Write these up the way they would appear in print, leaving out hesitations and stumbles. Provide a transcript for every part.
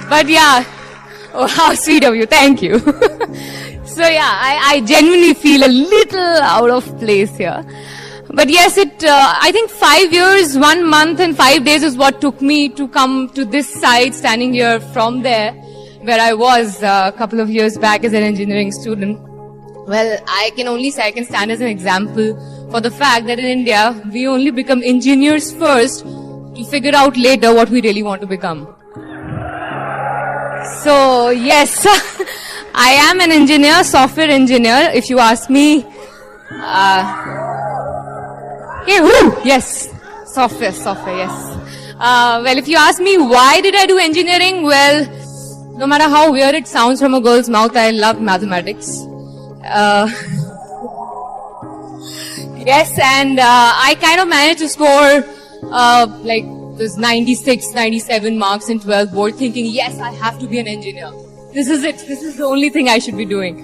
But yeah, oh, how sweet of you. Thank you. So yeah, I genuinely feel a little out of place here. But yes, I think 5 years, 1 month and 5 days is what took me to come to this side, standing here from there, where I was a couple of years back as an engineering student. Well, I can only say I can stand as an example for the fact that in India, we only become engineers first to figure out later what we really want to become. So yes, I am an engineer, software engineer. If you ask me, yes, software, yes. Well, if you ask me why did I do engineering, well, no matter how weird it sounds from a girl's mouth, I love mathematics. Yes, and I kind of managed to score like those 96, 97 marks in 12th board, thinking, yes, I have to be an engineer. This is it. This is the only thing I should be doing.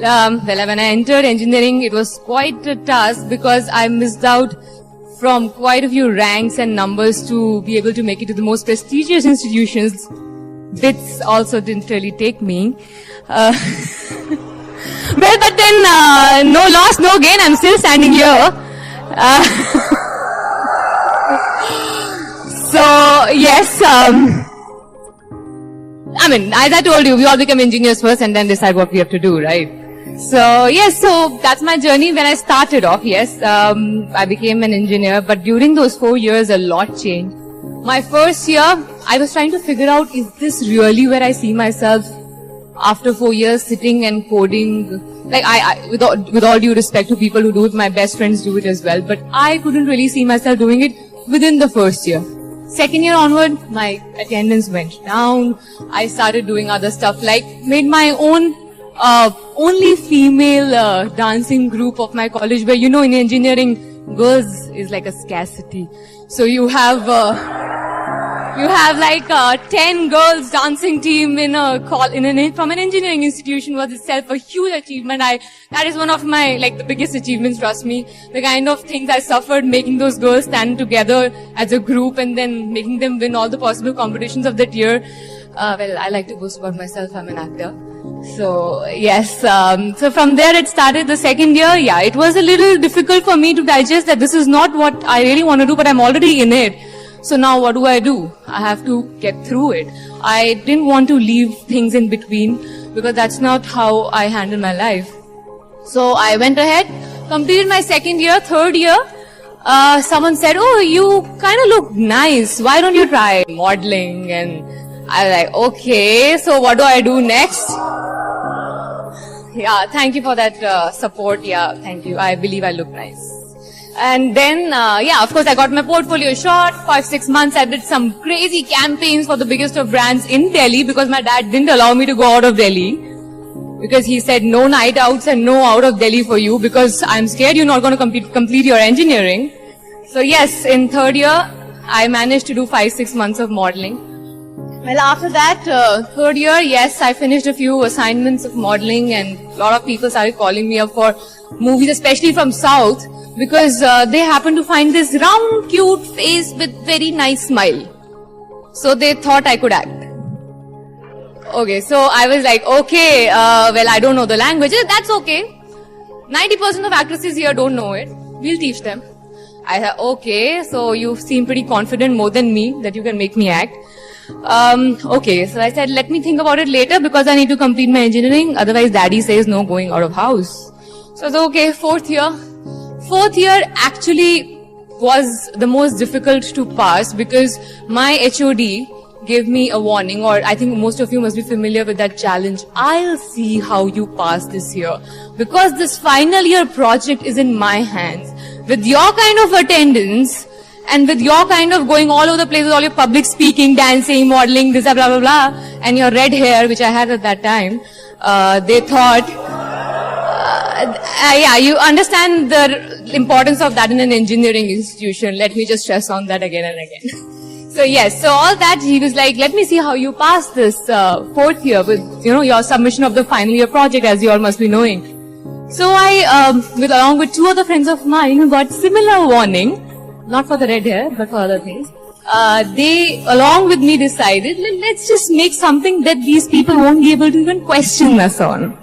Well, when I entered engineering, it was quite a task because I missed out from quite a few ranks and numbers to be able to make it to the most prestigious institutions. BITS also didn't really take me. Well, but then, no loss, no gain. I'm still standing here. So, yes, I mean, as I told you, we all become engineers first and then decide what we have to do, right? So, yes, so that's my journey when I started off, yes. I became an engineer, but during those 4 years, a lot changed. My first year, I was trying to figure out, is this really where I see myself after 4 years sitting and coding? Like, with all due respect to people who do it, my best friends do it as well, but I couldn't really see myself doing it within the first year. Second year onward, my attendance went down. I started doing other stuff, like made my own only female dancing group of my college, where, you know, in engineering, girls is like a scarcity. So you have like 10 girls dancing team from an engineering institution was itself a huge achievement. That is one of my, like, the biggest achievements, trust me. The kind of things I suffered making those girls stand together as a group and then making them win all the possible competitions of that year. Well, I like to boast about myself, I'm an actor. So, yes, so from there it started. The second year, yeah, it was a little difficult for me to digest that this is not what I really want to do, but I'm already in it. So now what do? I have to get through it. I didn't want to leave things in between because that's not how I handle my life. So I went ahead, completed my second year. Third year, someone said, oh, you kind of look nice. Why don't you try modeling? And I was like, okay, so what do I do next? Yeah, thank you for that support. Yeah, thank you. I believe I look nice. And then, yeah, of course, I got my portfolio shot. 5-6 months, I did some crazy campaigns for the biggest of brands in Delhi because my dad didn't allow me to go out of Delhi. Because he said, no night outs and no out of Delhi for you because I'm scared you're not going to complete your engineering. So yes, in third year, I managed to do 5-6 months of modeling. Well, after that, third year, yes, I finished a few assignments of modeling and a lot of people started calling me up for movies, especially from South. Because they happened to find this round, cute face with very nice smile. So they thought I could act. Okay, so I was like, okay, well, I don't know the language. That's okay. 90% of actresses here don't know it. We'll teach them. I said, okay, so you seem pretty confident more than me that you can make me act. Okay, so I said, let me think about it later because I need to complete my engineering. Otherwise, daddy says no going out of house. So I said, okay, fourth year. Fourth year actually was the most difficult to pass because my HOD gave me a warning, or I think most of you must be familiar with that challenge. I'll see how you pass this year because this final year project is in my hands. With your kind of attendance and with your kind of going all over the place with all your public speaking, dancing, modeling, this, blah, blah, blah, and your red hair, which I had at that time, they thought, yeah, you understand the importance of that in an engineering institution. Let me just stress on that again and again. So yes, so all that, he was like, let me see how you pass this fourth year with, you know, your submission of the final year project, as you all must be knowing. So I, along with two other friends of mine who got similar warning, not for the red hair, but for other things. they, along with me, decided, let's just make something that these people won't be able to even question us on.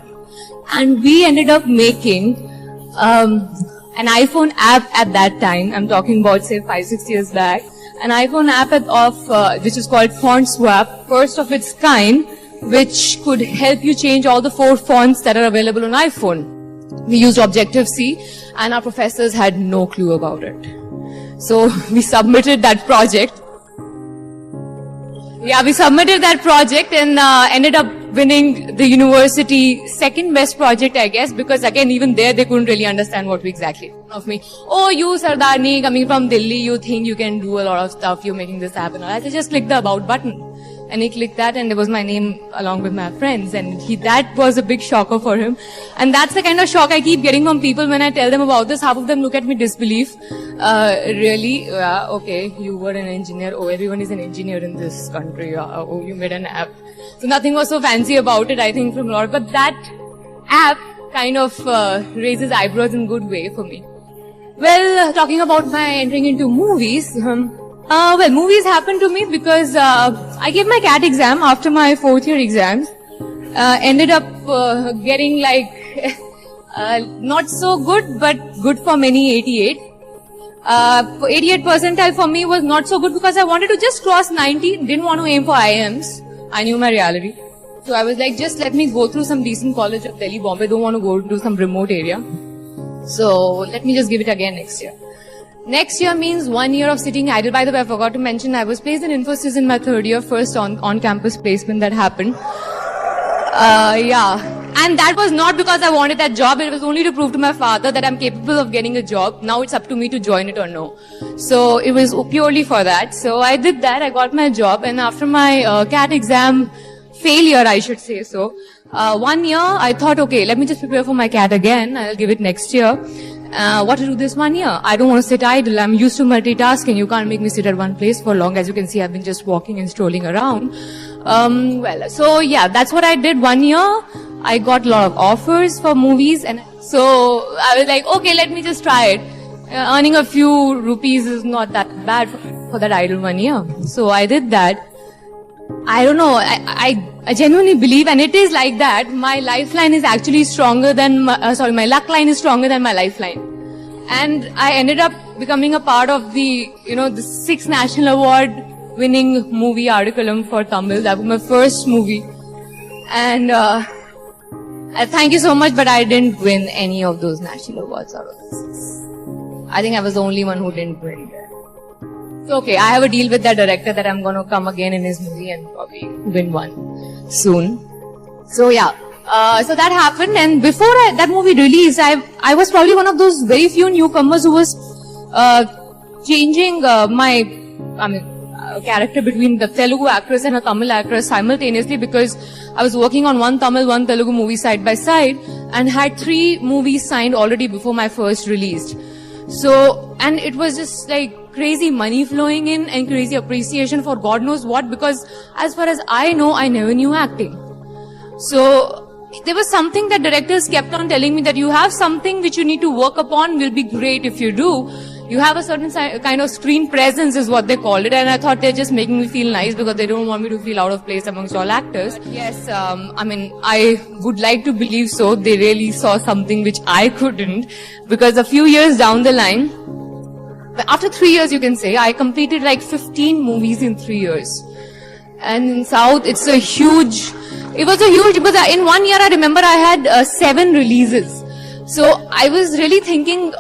And we ended up making an iPhone app at that time. I'm talking about, say, 5-6 years back. An iPhone app which is called Font Swap, first of its kind, which could help you change all the 4 fonts that are available on iPhone. We used Objective-C, and our professors had no clue about it. So we submitted that project. Yeah, we submitted that project and ended up winning the university second best project, I guess, because again, even there, they couldn't really understand what we exactly of me. Oh, you, Sardarni, coming from Delhi, you think you can do a lot of stuff, you're making this happen. I said, just click the about button. And he clicked that, and there was my name along with my friends, and that was a big shocker for him. And that's the kind of shock I keep getting from people when I tell them about this. Half of them look at me disbelief. Really? Okay, you were an engineer. Oh, everyone is an engineer in this country. Oh, you made an app. So nothing was so fancy about it, I think, from a lot. But that app kind of raises eyebrows in a good way for me. Well, talking about my entering into movies, well, movies happened to me because I gave my CAT exam after my 4th year exams. Ended up getting like not so good, but good for many, 88. 88 percentile for me was not so good because I wanted to just cross 90, didn't want to aim for IIMs. I knew my reality. So I was like, just let me go through some decent college of Delhi, Bombay, don't want to go to some remote area. So let me just give it again next year. Next year means 1 year of sitting idle. By the way, I forgot to mention, I was placed in Infosys in my 3rd year, first on-campus placement that happened. Yeah. And that was not because I wanted that job. It was only to prove to my father that I'm capable of getting a job. Now it's up to me to join it or no. So it was purely for that. So I did that. I got my job. And after my CAT exam failure, I should say so, 1 year, I thought, okay, let me just prepare for my CAT again. I'll give it next year. What to do this 1 year? I don't want to sit idle. I'm used to multitasking. You can't make me sit at one place for long. As you can see, I've been just walking and strolling around. Well, so yeah, that's what I did 1 year. I got a lot of offers for movies, and so I was like, okay, let me just try it. Earning a few rupees is not that bad for that idle 1 year. So I did that. I don't know, I genuinely believe, and it is like that, my lifeline is actually stronger than, my luck line is stronger than my lifeline. And I ended up becoming a part of the 6th National Award winning movie Artikalam for Tamil. That was my first movie. And thank you so much, but I didn't win any of those national awards out of this. I think I was the only one who didn't win. So, okay, I have a deal with that director that I'm going to come again in his movie and probably win one soon. So, yeah. So that happened, and before that movie released, I was probably one of those very few newcomers who was changing my character between the Telugu actress and a Tamil actress simultaneously, because I was working on one Tamil, one Telugu movie side by side and had 3 movies signed already before my first released. So, and it was just like crazy money flowing in and crazy appreciation for God knows what, because as far as I know, I never knew acting. So, there was something that directors kept on telling me, that you have something which you need to work upon, will be great if you do. You have a certain kind of screen presence is what they called it, and I thought they're just making me feel nice because they don't want me to feel out of place amongst all actors. Yes, I would like to believe so. They really saw something which I couldn't, because a few years down the line, after 3 years you can say, I completed like 15 movies in 3 years. And in South, it was a huge, because in 1 year I remember I had 7 releases. So I was really thinking,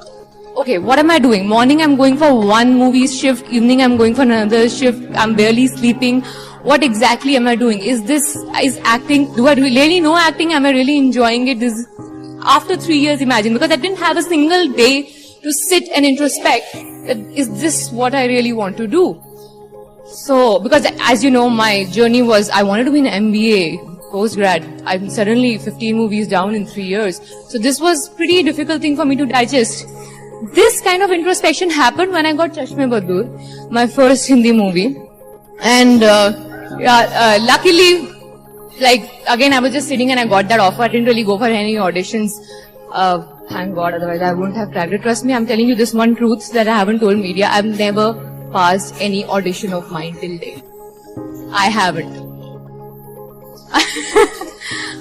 okay, what am I doing? Morning I'm going for one movie shift, evening I'm going for another shift, I'm barely sleeping. What exactly am I doing? Is acting, do I really know acting? Am I really enjoying it? After 3 years, imagine, because I didn't have a single day to sit and introspect, is this what I really want to do? So, because as you know, my journey was, I wanted to be an MBA postgrad. I'm suddenly 15 movies down in 3 years. So this was pretty difficult thing for me to digest. This kind of introspection happened when I got Chashme Badur, my first Hindi movie. And luckily, like, again, I was just sitting and I got that offer. I didn't really go for any auditions. Thank God, otherwise I wouldn't have tried it. Trust me, I'm telling you this one truth that I haven't told media. I've never passed any audition of mine till date. I haven't.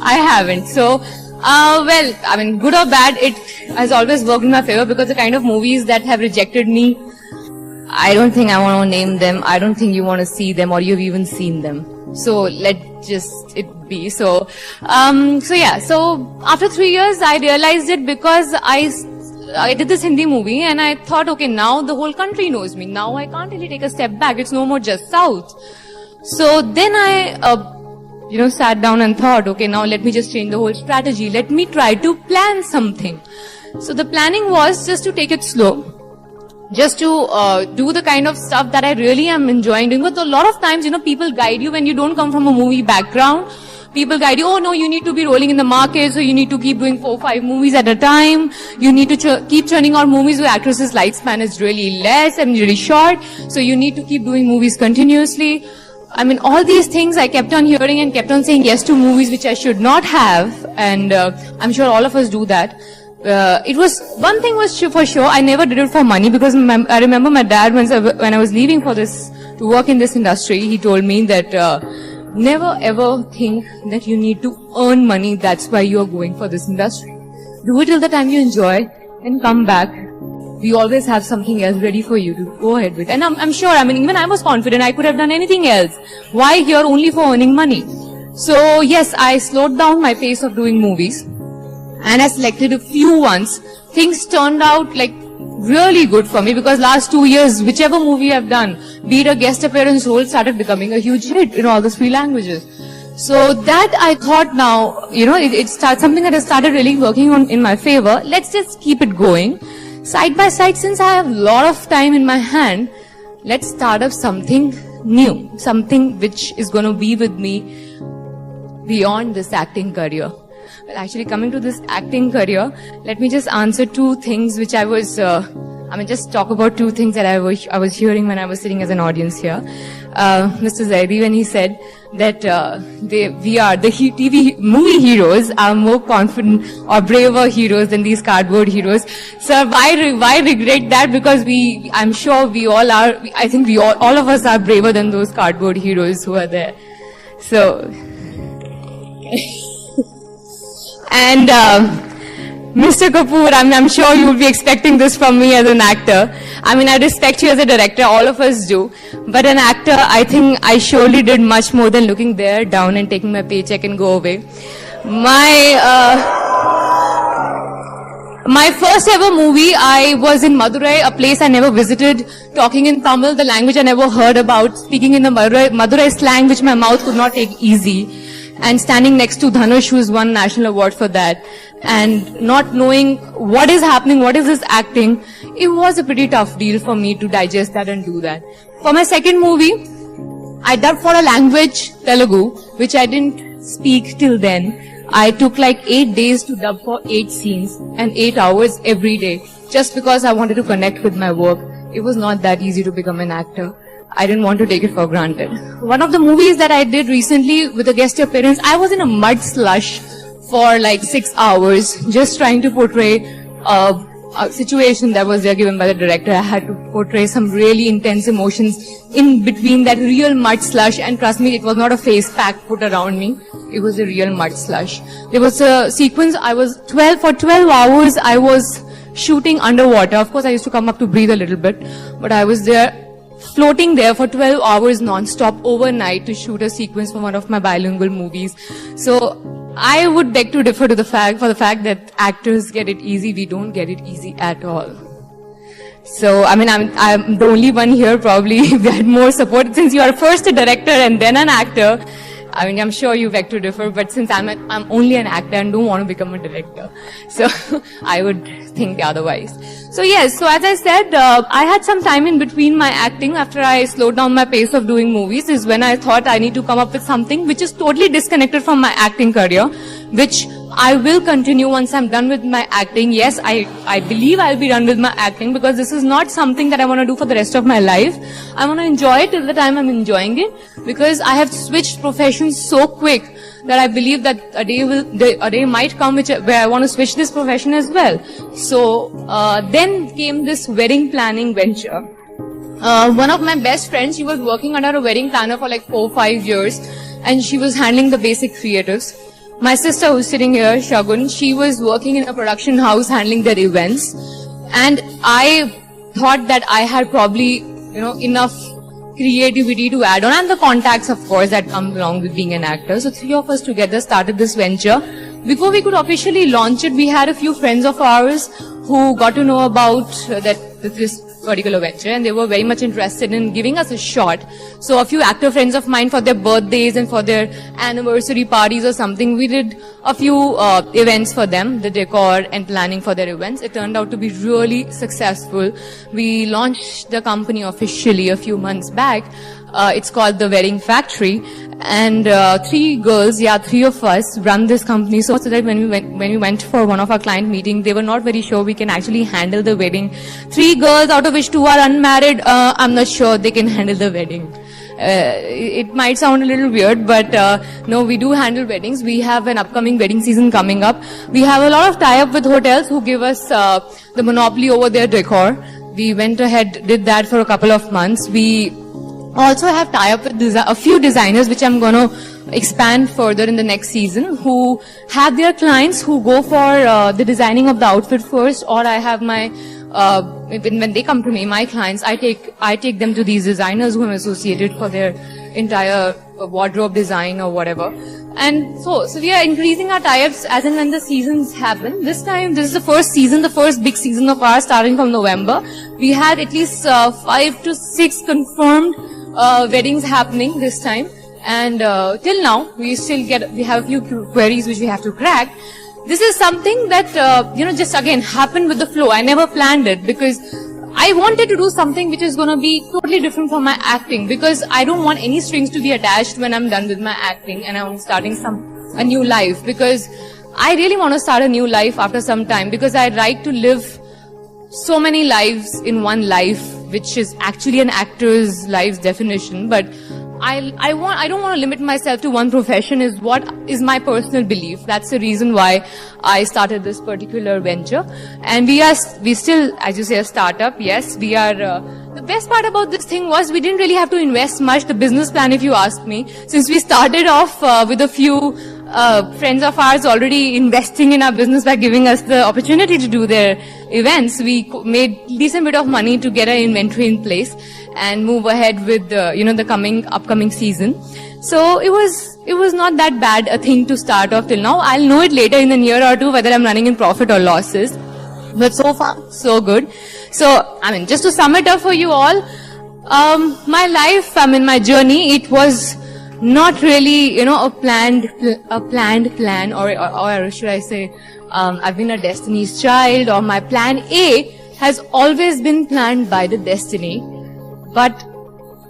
I haven't. So, well, I mean, good or bad, it has always worked in my favor because the kind of movies that have rejected me, I don't think I want to name them. I don't think you want to see them or you've even seen them. So let just it be. So yeah. So after 3 years, I realized it because I did this Hindi movie and I thought, okay, now the whole country knows me. Now I can't really take a step back. It's no more just South. So then I, sat down and thought, okay, now let me just change the whole strategy. Let me try to plan something. So the planning was just to take it slow. Just to do the kind of stuff that I really am enjoying doing. But a lot of times, people guide you when you don't come from a movie background. People guide you, oh no, you need to be rolling in the market, so you need to keep doing 4 or 5 movies at a time. You need to keep churning out movies where actresses' lifespan is really less and really short. So you need to keep doing movies continuously. I mean, all these things I kept on hearing and kept on saying yes to movies which I should not have. And I'm sure all of us do that. It was, one thing was for sure, I never did it for money because I remember my dad when I was leaving for this, to work in this industry, he told me that never ever think that you need to earn money, that's why you are going for this industry. Do it till the time you enjoy and come back. We always have something else ready for you to go ahead with. And I'm sure, I mean, even I was confident I could have done anything else. Why here only for earning money? So yes, I slowed down my pace of doing movies. And I selected a few ones. Things turned out like really good for me because last 2 years, whichever movie I've done, be it a guest appearance role, started becoming a huge hit in all the 3 languages. So that I thought now, it starts something that has started really working on in my favor. Let's just keep it going. Side by side, since I have a lot of time in my hand, let's start up something new. Something which is going to be with me beyond this acting career. Well, actually, coming to this acting career, let me just answer 2 things which I was, just talk about 2 things that I was hearing when I was sitting as an audience here. Mr. Zaidi, when he said that we are, the TV movie heroes are more confident or braver heroes than these cardboard heroes. Sir, why regret that? Because I'm sure we all are, I think all of us are braver than those cardboard heroes who are there. So... And Mr. Kapoor, I'm sure you will be expecting this from me as an actor. I mean, I respect you as a director, all of us do. But an actor, I think I surely did much more than looking there, down and taking my paycheck and go away. My first ever movie, I was in Madurai, a place I never visited, talking in Tamil, the language I never heard about, speaking in the Madurai slang, which my mouth could not take easy. And standing next to Dhanush, who's won national award for that, and not knowing what is happening, what is this acting, it was a pretty tough deal for me to digest that and do that. For my second movie, I dubbed for a language, Telugu, which I didn't speak till then. I took like 8 days to dub for 8 scenes and 8 hours every day, just because I wanted to connect with my work. It was not that easy to become an actor. I didn't want to take it for granted. One of the movies that I did recently with a guest appearance, I was in a mud slush for like 6 hours, just trying to portray a situation that was there given by the director. I had to portray some really intense emotions in between that real mud slush, and trust me, it was not a face pack put around me. It was a real mud slush. There was a sequence, for 12 hours, I was shooting underwater. Of course, I used to come up to breathe a little bit, but I was there, floating there for 12 hours non-stop overnight to shoot a sequence for one of my bilingual movies. So I would beg to differ to the fact that actors get it easy. We don't get it easy at all. So, I mean, I'm the only one here probably who had more support. Since you are first a director and then an actor, I mean, I'm sure you beg to differ, but since I'm only an actor and don't want to become a director, so I would think otherwise. So yes, so as I said, I had some time in between my acting after I slowed down my pace of doing movies is when I thought I need to come up with something which is totally disconnected from my acting career, which I will continue once I'm done with my acting. Yes, I believe I'll be done with my acting because this is not something that I want to do for the rest of my life. I want to enjoy it till the time I'm enjoying it because I have switched professions so quick that I believe that a day might come where I want to switch this profession as well. So then came this wedding planning venture. One of my best friends, she was working under a wedding planner for like 4-5 years, and she was handling the basic creatives. My sister, who's sitting here, Shagun, she was working in a production house handling their events, and I thought that I had probably, enough creativity to add on, and the contacts, of course, that come along with being an actor. So 3 of us together started this venture. Before we could officially launch it, we had a few friends of ours who got to know about this particular venture, and they were very much interested in giving us a shot. So a few actor friends of mine, for their birthdays and for their anniversary parties or something, we did a few events for them, the decor and planning for their events. It turned out to be really successful. We launched the company officially a few months back. It's called The Wedding Factory, and 3 girls, 3 of us run this company, so that when we went for one of our client meeting, they were not very sure we can actually handle the wedding. 3 girls, out of which 2 are unmarried, I'm not sure they can handle the wedding. It might sound a little weird, but no, we do handle weddings. We have an upcoming wedding season coming up. We have a lot of tie-up with hotels who give us the monopoly over their decor. We went ahead, did that for a couple of months. We also have tie-up with a few designers, which I'm going to expand further in the next season, who have their clients who go for the designing of the outfit first, or I have my when they come to me, my clients, I take them to these designers who I'm associated for their entire wardrobe design or whatever. And so we are increasing our tie-ups as and when the seasons happen. This time, this is the first season, the first big season of ours, starting from November. We had at least 5 to 6 confirmed weddings happening this time, and till now we have a few queries which we have to crack. This is something that just again happened with the flow. I never planned it, because I wanted to do something which is going to be totally different from my acting, because I don't want any strings to be attached when I'm done with my acting and I'm starting a new life, because I really want to start a new life after some time, because I like to live so many lives in one life, which is actually an actor's life's definition. But I don't want to limit myself to one profession, is what is my personal belief. That's the reason why I started this particular venture. And we still, as you say, a startup. Yes, we are, the best part about this thing was we didn't really have to invest much. The business plan, if you ask me, since we started off with a few friends of ours already investing in our business by giving us the opportunity to do their events, we made decent bit of money to get our inventory in place and move ahead with the upcoming season. So it was not that bad a thing to start off till now. I'll know it later in a year or two whether I'm running in profit or losses. But so far, so good. So, just to sum it up for you all, my life, my journey, it was not really, a planned plan, or should I say, I've been a destiny's child, or my plan A has always been planned by the destiny, but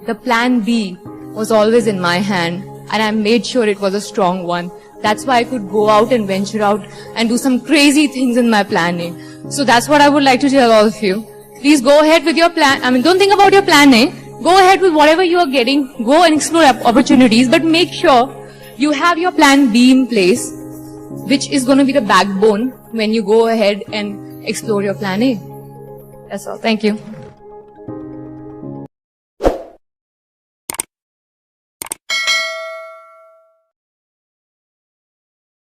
the plan B was always in my hand, and I made sure it was a strong one. That's why I could go out and venture out and do some crazy things in my planning. So that's what I would like to tell all of you. Please go ahead with your plan. Don't think about your plan A. Go ahead with whatever you are getting. Go and explore opportunities, but make sure you have your plan B in place, which is going to be the backbone when you go ahead and explore your plan A. That's all. Thank you.